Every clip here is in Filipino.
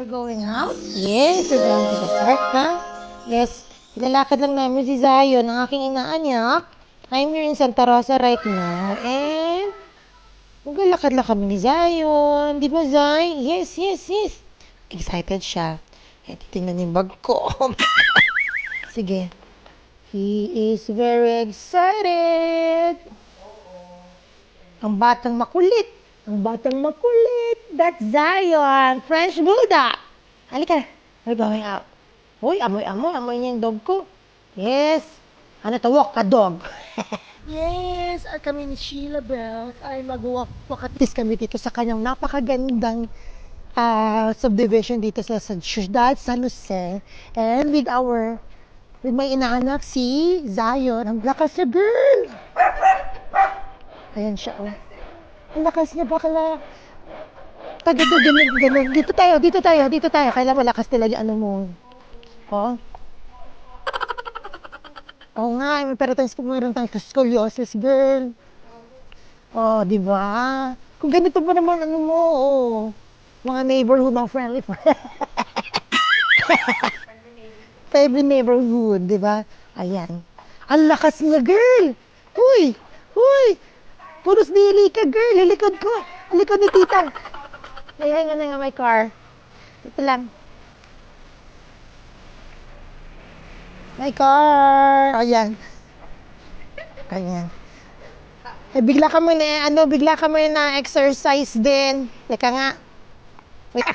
We're going out? Yes, we're going to the park, ha? Yes, ilalakad lang namin si Zion, ang aking inaanak. I'm here in Santa Rosa right now, and maglalakad lang kami ni Zion. Di ba, Zay? Yes, yes, yes. Excited siya. Eh, titingnan yung bag ko. Sige. He is very excited. Ang batang makulit. Ang batang makulit. That's Zion. French Bulldog. Halika na. We're going out. Uy, amoy-amoy. Amoy niya yung dog ko. Yes. Ano to? Walk a dog. Yes. At kami ni Sheila Bell ay mag-walk-walkatis kami dito sa kanyang napakagandang subdivision dito sa Ciudad San Jose. And with my inaanak si Zion. Ang lakas niya, girl. Ayan siya, oh. Ang lakas niya, bakla. Ganun. Dito tayo. Kailan malakas talaga, ano mo. Oh. Oo nga, pero tayo meron tayong scoliosis, girl. Oh, di ba? Kung ganito pa naman, ano mo, oh. Mga neighborhood, mga friendly. Every neighborhood, di ba? Ayan. Ang lakas niya, girl. Huy. Puros dili ka, girl. Lilikod ko. Likod ni tita. Ayan nga may car. Ito lang. May car. Ayan. Eh, bigla kami na exercise din. Teka nga. Wait.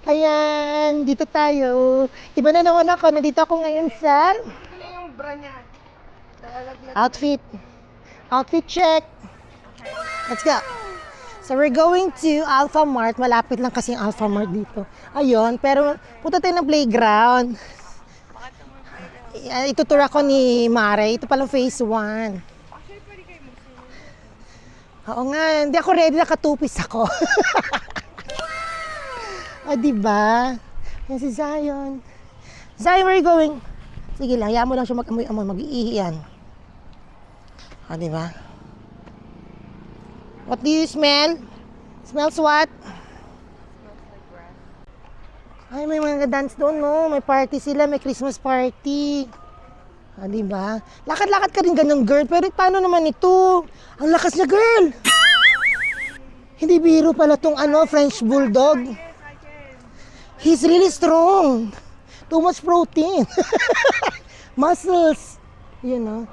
Ayan, dito tayo. Iba na naman ako. Nandito ako ngayon sa outfit. Outfit check. Let's go. So we're going to Alpha Mart. Malapit lang kasi yung Alpha Mart dito. Ayun, pero punta tayo ng playground. Itutur ako ni Mare. Ito palang phase 1. Oo nga, hindi ako ready. Nakatupis ako. Diba? Yan si Zion. Zion, where are you going? Sige lang, hayaan mo lang siya mag-amoy-amoy. Mag-iihi yan. Diba? What do you smell? Smells what? Smells like grass. Ay, may mga dance doon, no? May party sila, may Christmas party. Diba? Lakad-lakad ka rin ganun, girl. Pero paano naman ito? Ang lakas niya, girl! Hindi biro pala tong French Bulldog. He's really strong. Too much protein. Muscles. You know.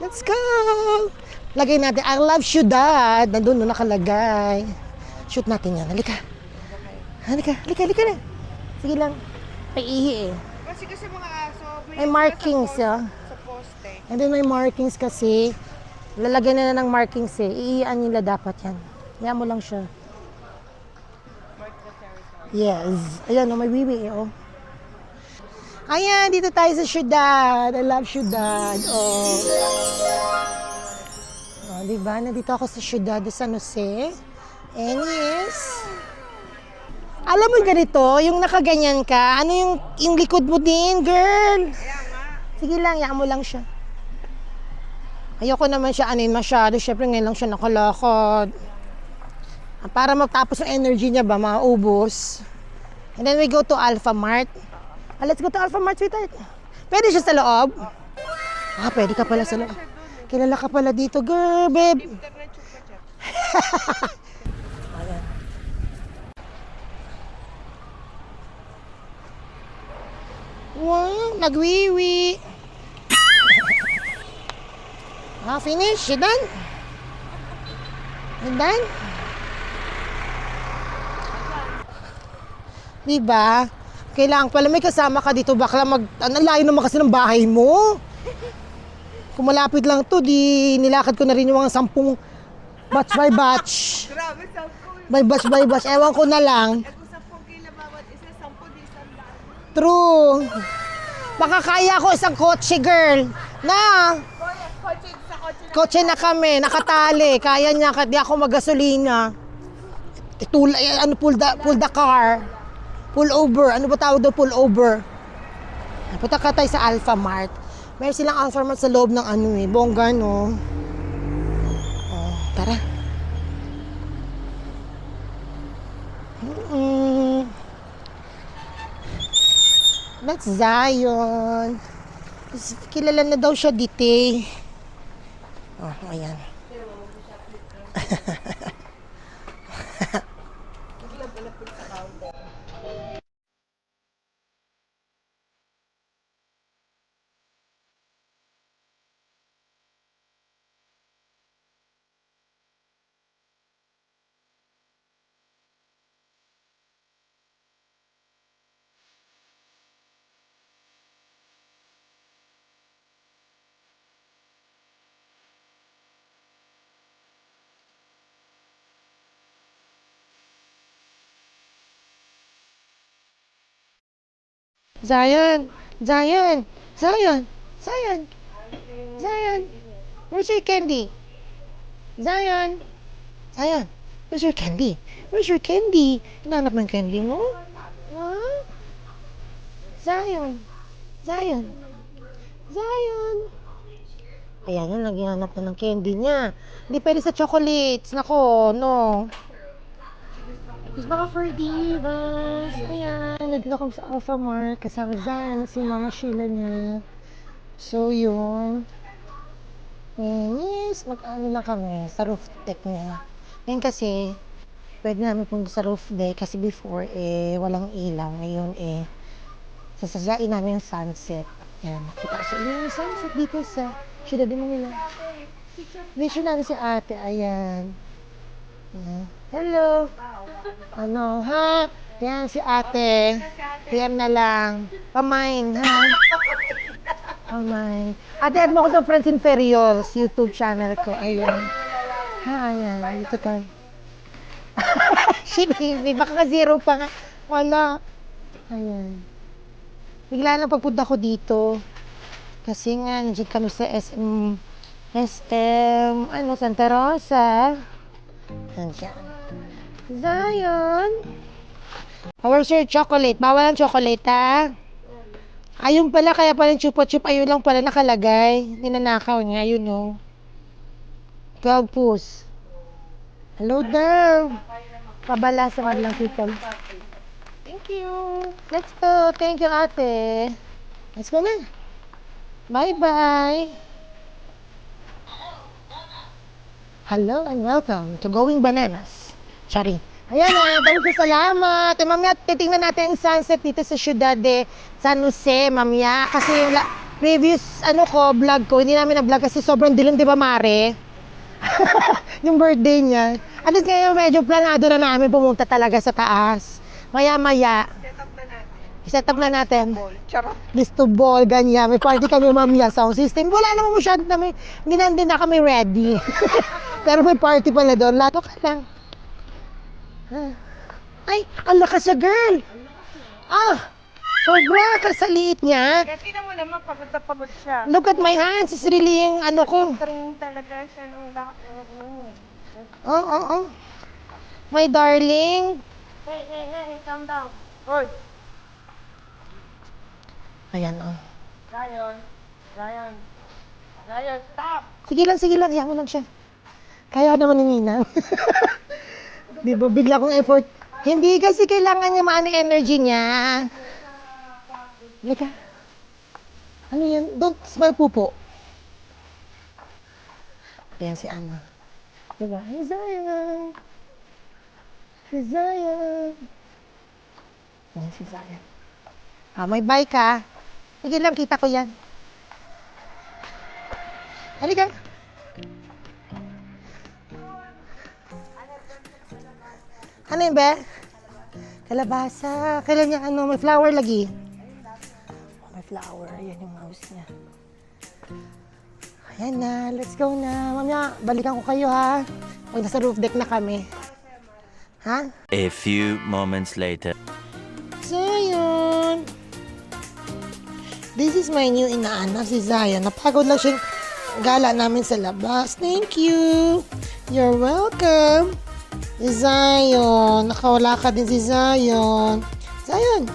Let's go. Lagay natin. I love Ciudad. Nandun no, nakalagay. Shoot natin yan. Halika na. Sige lang. May ihi eh. Kasi mga aso, May markings sa poste. And then may markings kasi. Lalagyan na ng markings eh. Iiyan nila dapat yan. Kaya mo lang siya. Yes. Ayan, may wiwi, oh. Ayan, dito tayo sa Ciudad. I love Ciudad. Oh, diba? Nandito ako sa Ciudad de San Jose. And yes. Alam mo ganito, yung nakaganyan ka, ano yung likod mo din, girl? Sige lang, yaan mo lang siya. Ayoko naman siya masyado. Siyempre ngayon lang siya nakalakad. Para magtapos yung energy niya ba, maubos. And then we go to Alpha Mart. Let's go to Alpha Mart, sweetheart. Pwede siya sa loob? Pwede ka pala sa loob. Kilala ka pala dito, girl, babe. Ayan. Wow, nagwiwi. Finish? You done? You done? Diba? Kailangan pala may kasama ka dito. Bakla layo naman kasi ng bahay mo. Kung malapit lang to, di nilakad ko na rin yung mga 10 batch by batch. Grabe, 10. By batch by batch. Ewan ko na lang. Kung 10 kila bawat isa, 10 di 100. True. Baka kaya ko isang kotse, girl. Na! Kotse na kami. Nakatali. Kaya niya. Di ako magasolina. Pull the car. Pull over. Ano ba tawag doon? Pull over. Punta ka tayo sa Alpha Mart. Meron silang Alpha Mart sa loob ng bongga, no? Tara. That's Zion. Kilala na daw siya dito. Oh, ayan. Zion! Zion! Zion! Zion! Zion! Where's your candy? Zion! Zion! Where's your candy? Where's your candy? Hinahanap ng candy mo? Ha? Zion! Zion! Zion! Ayan na, naghihanap na ng candy niya. Hindi pwede sa chocolates. Nako, no. It's mga for divas. Ayan, nandito kami sa Alpha Mart. Kasama dyan si Mama Sheila niya. So, yun. Yes, mag-ano lang kami sa roof deck niya. Ngayon kasi, pwede namin punta sa roof deck kasi before, walang ilaw. Ngayon, sasadyain namin yung sunset. Yan, kita sa yung sunset dito sa Ciudad de Manila. Vision namin si ate, ayan. Yan. Hello! Ano, ha? Yan, si ate. Yan na lang. Pamain, ha? Pamain. Ate, add mo ko sa Francine Ferrios YouTube channel ko. Ayun. Ha, ayan. Ito tayo. Shit, baka ka-zero pa nga. Wala. Ayan. Bigla lang pagpunta ko dito. Kasi nga, nandiyan kami sa SM, Santa Rosa. Nandiyan. Zion. Where's your chocolate? Bawal ang chocolate, ha? Ayun pala, kaya pala yung chupa-chup, ayun lang pala nakalagay. Ninanakaw niya, ayun o. 12 pus. Hello daw. Pabala sa madlang people. Thank you. Let's go. Thank you, ate. Let's go na. Bye-bye. Hello and welcome to Going Bananas. Sorry. Ayan na, maraming salamat. Mamaya, titingnan natin yung sunset dito sa Ciudad de San Jose, mamaya. Kasi yung previous, vlog ko, hindi namin na-vlog kasi sobrang dilim, di ba, Mare? Yung birthday niya. At least ngayon, medyo planado na namin pumunta talaga sa taas. Maya-maya. Set up na natin. Charot. Listo ball, ganyan. May party kami mamaya, sound system. Wala naman masyado namin. Hindi na kami ready. Pero may party pala doon. Lato ka lang. Ay, ang lakas sa girl. Sobra ka sa liit niya. Kaya tingnan mo naman, pagod na pagod siya. Look at my hands. It's really yung ko. Tring talaga siya nung Oh. My darling. Hey, calm down. Hoy. Ayan, Ryan, stop! Sige lang. Iyan mo lang siya. Kaya naman ni Nina. Di ba, bigla kong effort. Hindi kasi kailangan niya maano energy niya. Lika. Ano yan? Don't smile pupo. Ayan si Anna. Diba? Hey, Zion. Si Zion. Ayan si Zion. May bike ha. Sige lang, kita ko yan. Halika. Ano yun, be? Kalabasa. Kailan niya, may flower lagi. May flower. Ayan yung mouse niya. Ayan na. Let's go na. Mamaya, balikan ko kayo, ha? Pag nasa roof deck na kami. Ha? A few moments later. Zion! This is my new inaanak, si Zion. Napagod lang siya gala namin sa labas. Thank you! You're welcome! Si Zion. Nakawala ka din si Zion. Zion!